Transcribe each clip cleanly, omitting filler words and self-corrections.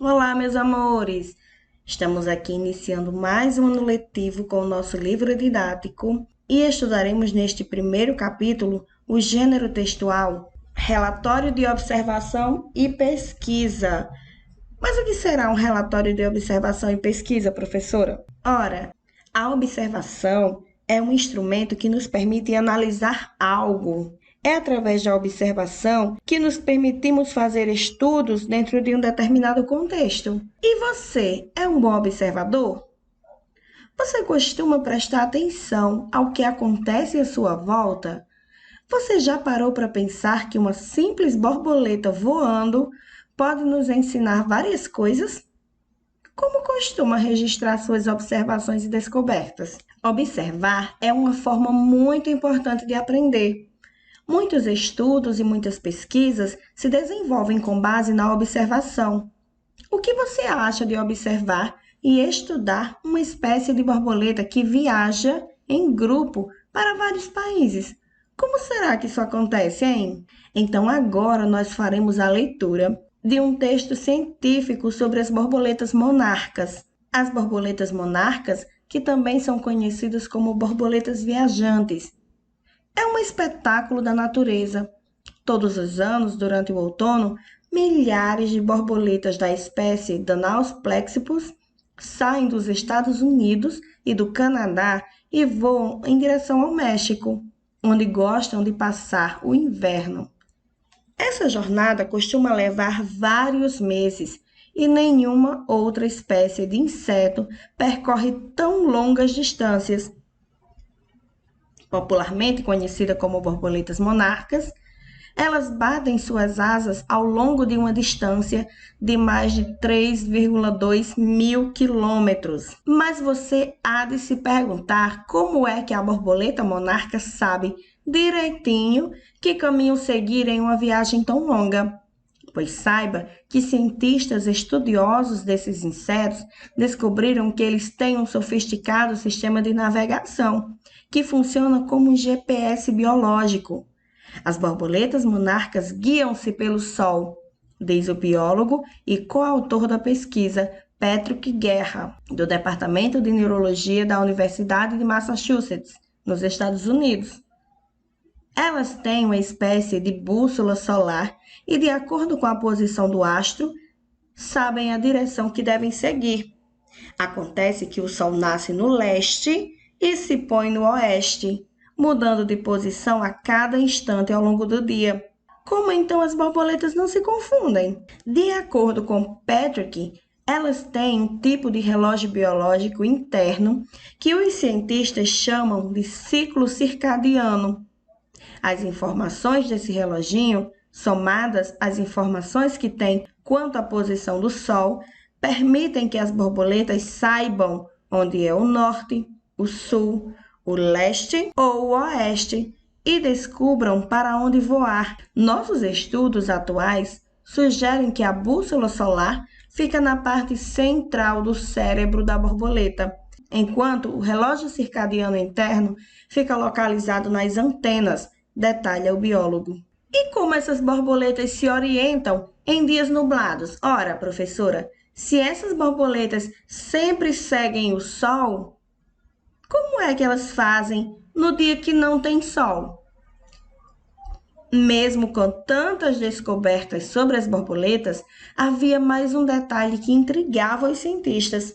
Olá, meus amores! Estamos aqui iniciando mais um ano letivo com o nosso livro didático e estudaremos neste primeiro capítulo o gênero textual, relatório de observação e pesquisa. Mas o que será um relatório de observação e pesquisa, professora? Ora, a observação é um instrumento que nos permite analisar algo. É através da observação que nos permitimos fazer estudos dentro de um determinado contexto. E você é um bom observador? Você costuma prestar atenção ao que acontece à sua volta? Você já parou para pensar que uma simples borboleta voando pode nos ensinar várias coisas? Como costuma registrar suas observações e descobertas? Observar é uma forma muito importante de aprender. Muitos estudos e muitas pesquisas se desenvolvem com base na observação. O que você acha de observar e estudar uma espécie de borboleta que viaja em grupo para vários países? Como será que isso acontece, hein? Então, agora nós faremos a leitura de um texto científico sobre as borboletas monarcas. As borboletas monarcas, que também são conhecidas como borboletas viajantes, é um espetáculo da natureza. Todos os anos, durante o outono, milhares de borboletas da espécie Danaus plexippus saem dos Estados Unidos e do Canadá e voam em direção ao México, onde gostam de passar o inverno. Essa jornada costuma levar vários meses e nenhuma outra espécie de inseto percorre tão longas distâncias. Popularmente conhecida como borboletas monarcas, elas batem suas asas ao longo de uma distância de mais de 3,2 mil quilômetros. Mas você há de se perguntar como é que a borboleta monarca sabe direitinho que caminho seguir em uma viagem tão longa. Pois saiba que cientistas estudiosos desses insetos descobriram que eles têm um sofisticado sistema de navegação, que funciona como um GPS biológico. As borboletas monarcas guiam-se pelo Sol, diz o biólogo e coautor da pesquisa Patrick Guerra, do Departamento de Neurologia da Universidade de Massachusetts, nos Estados Unidos. Elas têm uma espécie de bússola solar e, de acordo com a posição do astro, sabem a direção que devem seguir. Acontece que o Sol nasce no leste e se põe no oeste, mudando de posição a cada instante ao longo do dia. Como então as borboletas não se confundem? De acordo com Patrick, elas têm um tipo de relógio biológico interno que os cientistas chamam de ciclo circadiano. As informações desse reloginho, somadas às informações que tem quanto à posição do Sol, permitem que as borboletas saibam onde é o norte, o sul, o leste ou o oeste e descubram para onde voar. Nossos estudos atuais sugerem que a bússola solar fica na parte central do cérebro da borboleta, enquanto o relógio circadiano interno fica localizado nas antenas, detalha o biólogo. E como essas borboletas se orientam em dias nublados? Ora, professora, se essas borboletas sempre seguem o sol, como é que elas fazem no dia que não tem sol? Mesmo com tantas descobertas sobre as borboletas, havia mais um detalhe que intrigava os cientistas.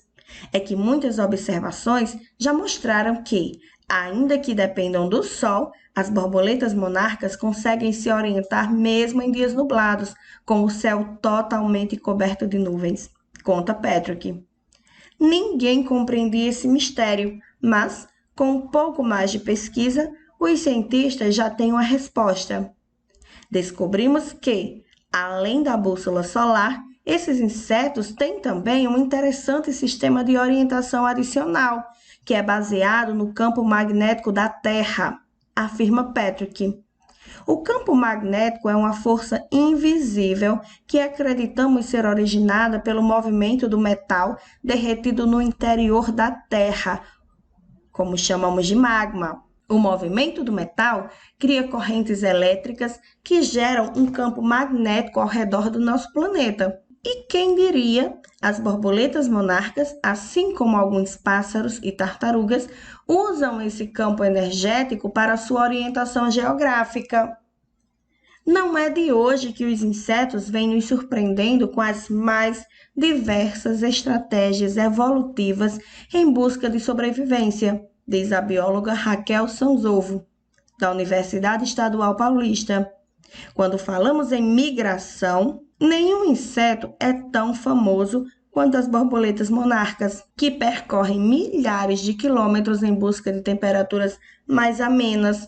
É que muitas observações já mostraram que, ainda que dependam do sol, as borboletas monarcas conseguem se orientar mesmo em dias nublados, com o céu totalmente coberto de nuvens, conta Patrick. Ninguém compreendia esse mistério, mas, com um pouco mais de pesquisa, os cientistas já têm uma resposta. Descobrimos que, além da bússola solar, esses insetos têm também um interessante sistema de orientação adicional, que é baseado no campo magnético da Terra, afirma Patrick. O campo magnético é uma força invisível que acreditamos ser originada pelo movimento do metal derretido no interior da Terra, como chamamos de magma. O movimento do metal cria correntes elétricas que geram um campo magnético ao redor do nosso planeta. E quem diria, as borboletas monarcas, assim como alguns pássaros e tartarugas, usam esse campo energético para sua orientação geográfica. Não é de hoje que os insetos vêm nos surpreendendo com as mais diversas estratégias evolutivas em busca de sobrevivência, diz a bióloga Raquel Sanzovo, da Universidade Estadual Paulista. Quando falamos em migração, nenhum inseto é tão famoso quanto as borboletas monarcas, que percorrem milhares de quilômetros em busca de temperaturas mais amenas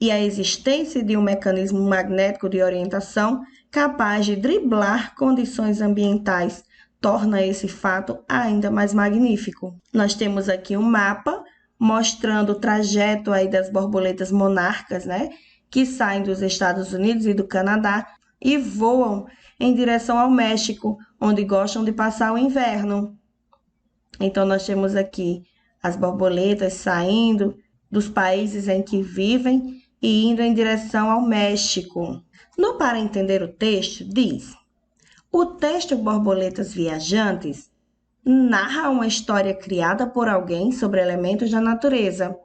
e a existência de um mecanismo magnético de orientação capaz de driblar condições ambientais torna esse fato ainda mais magnífico. Nós temos aqui um mapa mostrando o trajeto aí das borboletas monarcas, né, que saem dos Estados Unidos e do Canadá e voam em direção ao México, onde gostam de passar o inverno. Então, nós temos aqui as borboletas saindo dos países em que vivem e indo em direção ao México. No Para Entender o Texto, diz: o texto Borboletas Viajantes narra uma história criada por alguém sobre elementos da natureza,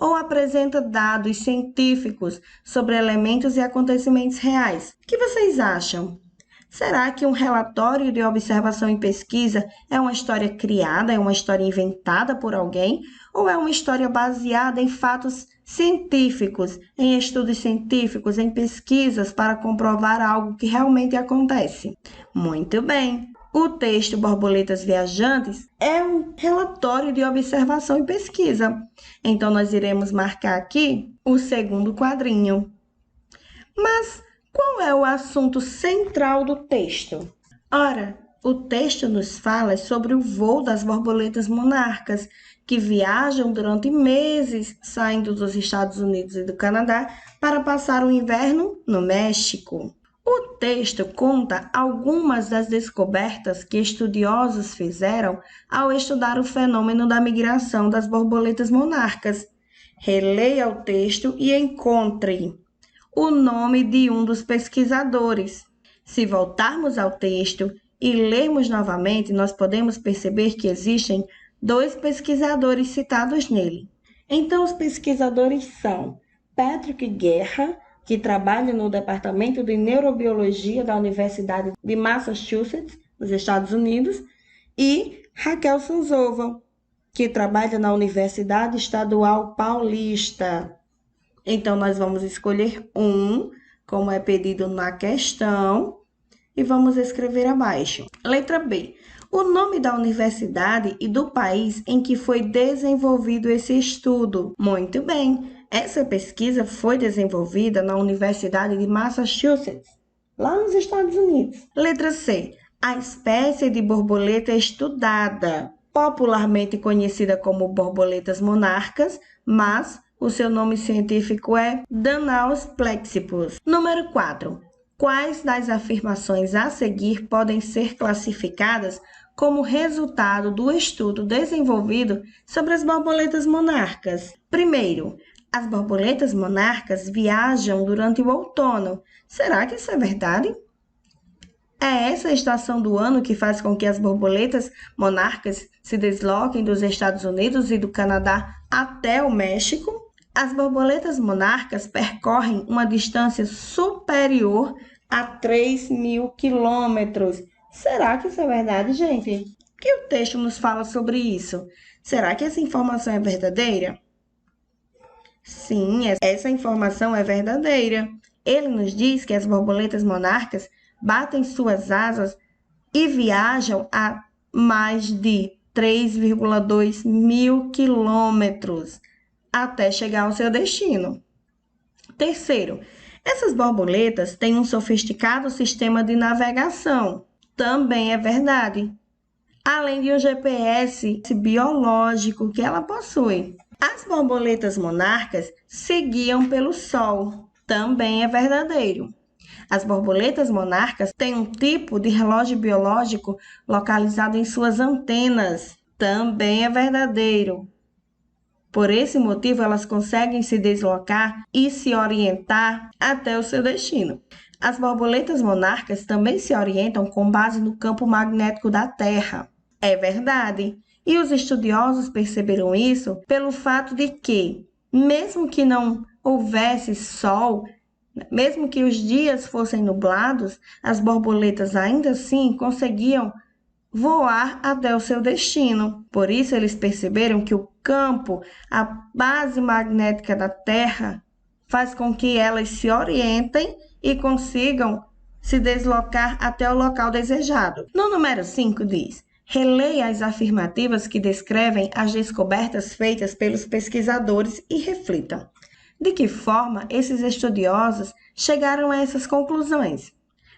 ou apresenta dados científicos sobre elementos e acontecimentos reais. O que vocês acham? Será que um relatório de observação e pesquisa é uma história criada, é uma história inventada por alguém, ou é uma história baseada em fatos científicos, em estudos científicos, em pesquisas para comprovar algo que realmente acontece? Muito bem! O texto Borboletas Viajantes é um relatório de observação e pesquisa. Então, nós iremos marcar aqui o segundo quadrinho. Mas qual é o assunto central do texto? Ora, o texto nos fala sobre o voo das borboletas monarcas, que viajam durante meses saindo dos Estados Unidos e do Canadá para passar o inverno no México. O texto conta algumas das descobertas que estudiosos fizeram ao estudar o fenômeno da migração das borboletas monarcas. Releia o texto e encontre o nome de um dos pesquisadores. Se voltarmos ao texto e lermos novamente, nós podemos perceber que existem 2 pesquisadores citados nele. Então, os pesquisadores são Patrick Guerra, que trabalha no Departamento de Neurobiologia da Universidade de Massachusetts, nos Estados Unidos, e Raquel Sanzovo, que trabalha na Universidade Estadual Paulista. Então, nós vamos escolher um, como é pedido na questão, e vamos escrever abaixo. Letra B. O nome da universidade e do país em que foi desenvolvido esse estudo. Muito bem. Essa pesquisa foi desenvolvida na Universidade de Massachusetts, lá nos Estados Unidos. Letra C. A espécie de borboleta estudada, popularmente conhecida como borboletas monarcas, mas o seu nome científico é Danaus plexippus. Número 4. Quais das afirmações a seguir podem ser classificadas como resultado do estudo desenvolvido sobre as borboletas monarcas? Primeiro, as borboletas monarcas viajam durante o outono. Será que isso é verdade? É essa a estação do ano que faz com que as borboletas monarcas se desloquem dos Estados Unidos e do Canadá até o México? As borboletas monarcas percorrem uma distância superior a 3.000 quilômetros. Será que isso é verdade, gente? O que o texto nos fala sobre isso? Será que essa informação é verdadeira? Sim, essa informação é verdadeira. Ele nos diz que as borboletas monarcas batem suas asas e viajam a mais de 3,2 mil quilômetros até chegar ao seu destino. Terceiro, essas borboletas têm um sofisticado sistema de navegação. Também é verdade. Além de um GPS biológico que ela possui. As borboletas monarcas se guiam pelo Sol. Também é verdadeiro. As borboletas monarcas têm um tipo de relógio biológico localizado em suas antenas. Também é verdadeiro. Por esse motivo, elas conseguem se deslocar e se orientar até o seu destino. As borboletas monarcas também se orientam com base no campo magnético da Terra. É verdade. E os estudiosos perceberam isso pelo fato de que, mesmo que não houvesse sol, mesmo que os dias fossem nublados, as borboletas ainda assim conseguiam voar até o seu destino. Por isso, eles perceberam que o campo, a base magnética da Terra, faz com que elas se orientem e consigam se deslocar até o local desejado. No número 5 diz: releia as afirmativas que descrevem as descobertas feitas pelos pesquisadores e reflitam. De que forma esses estudiosos chegaram a essas conclusões?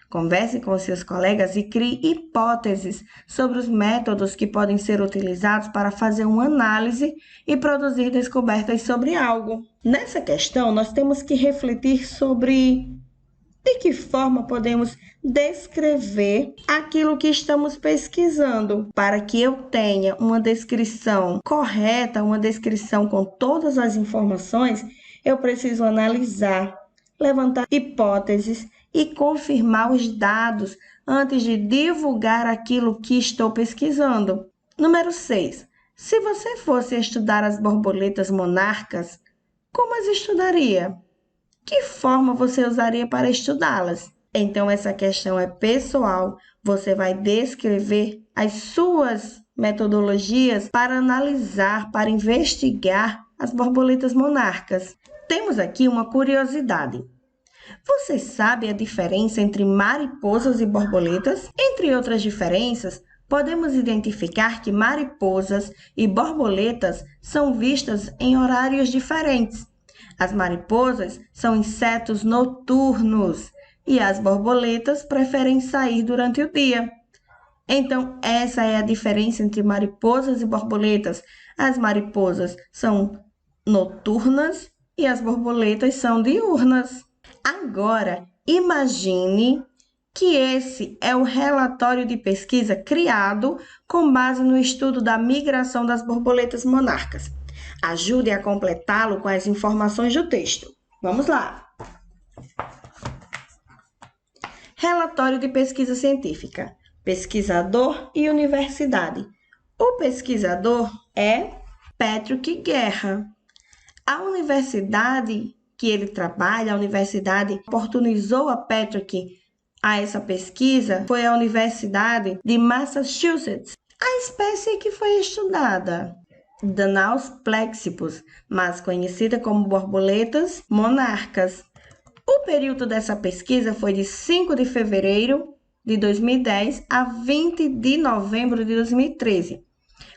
Converse com seus colegas e crie hipóteses sobre os métodos que podem ser utilizados para fazer uma análise e produzir descobertas sobre algo. Nessa questão, nós temos que refletir sobre de que forma podemos descrever aquilo que estamos pesquisando. Para que eu tenha uma descrição correta, uma descrição com todas as informações, eu preciso analisar, levantar hipóteses e confirmar os dados antes de divulgar aquilo que estou pesquisando. Número 6. Se você fosse estudar as borboletas monarcas, como as estudaria? Que forma você usaria para estudá-las? Então, essa questão é pessoal. Você vai descrever as suas metodologias para analisar, para investigar as borboletas monarcas. Temos aqui uma curiosidade. Você sabe a diferença entre mariposas e borboletas? Entre outras diferenças, podemos identificar que mariposas e borboletas são vistas em horários diferentes. As mariposas são insetos noturnos e as borboletas preferem sair durante o dia. Então, essa é a diferença entre mariposas e borboletas. As mariposas são noturnas e as borboletas são diurnas. Agora, imagine que esse é o relatório de pesquisa criado com base no estudo da migração das borboletas monarcas. Ajude a completá-lo com as informações do texto. Vamos lá! Relatório de pesquisa científica. Pesquisador e universidade. O pesquisador é Patrick Guerra. A universidade que ele trabalha, a universidade oportunizou a Patrick a essa pesquisa, foi a Universidade de Massachusetts. A espécie que foi estudada, Danaus plexippus, mais conhecida como borboletas monarcas. O período dessa pesquisa foi de 5 de fevereiro de 2010 a 20 de novembro de 2013.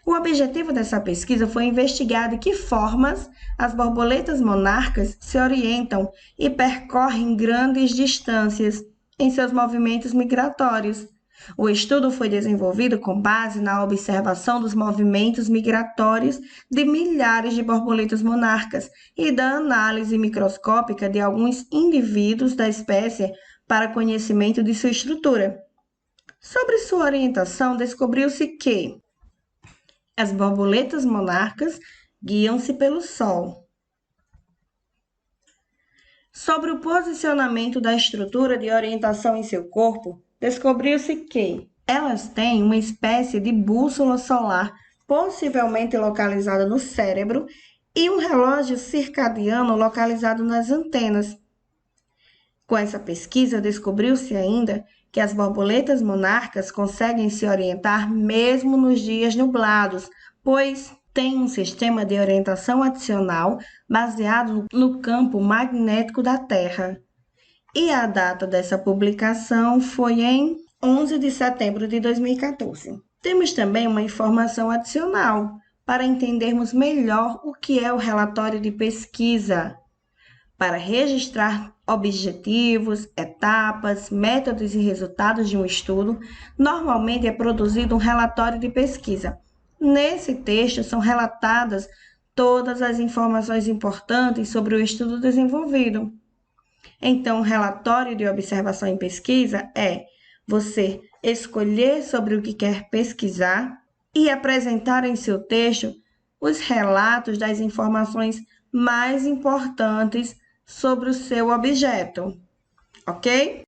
O objetivo dessa pesquisa foi investigar de que formas as borboletas monarcas se orientam e percorrem grandes distâncias em seus movimentos migratórios. O estudo foi desenvolvido com base na observação dos movimentos migratórios de milhares de borboletas monarcas e da análise microscópica de alguns indivíduos da espécie para conhecimento de sua estrutura. Sobre sua orientação, descobriu-se que as borboletas monarcas guiam-se pelo Sol. Sobre o posicionamento da estrutura de orientação em seu corpo, descobriu-se que elas têm uma espécie de bússola solar, possivelmente localizada no cérebro, e um relógio circadiano localizado nas antenas. Com essa pesquisa, descobriu-se ainda que as borboletas monarcas conseguem se orientar mesmo nos dias nublados, pois têm um sistema de orientação adicional baseado no campo magnético da Terra. E a data dessa publicação foi em 11 de setembro de 2014. Temos também uma informação adicional para entendermos melhor o que é o relatório de pesquisa. Para registrar objetivos, etapas, métodos e resultados de um estudo, normalmente é produzido um relatório de pesquisa. Nesse texto são relatadas todas as informações importantes sobre o estudo desenvolvido. Então, o relatório de observação e pesquisa é você escolher sobre o que quer pesquisar e apresentar em seu texto os relatos das informações mais importantes sobre o seu objeto, ok?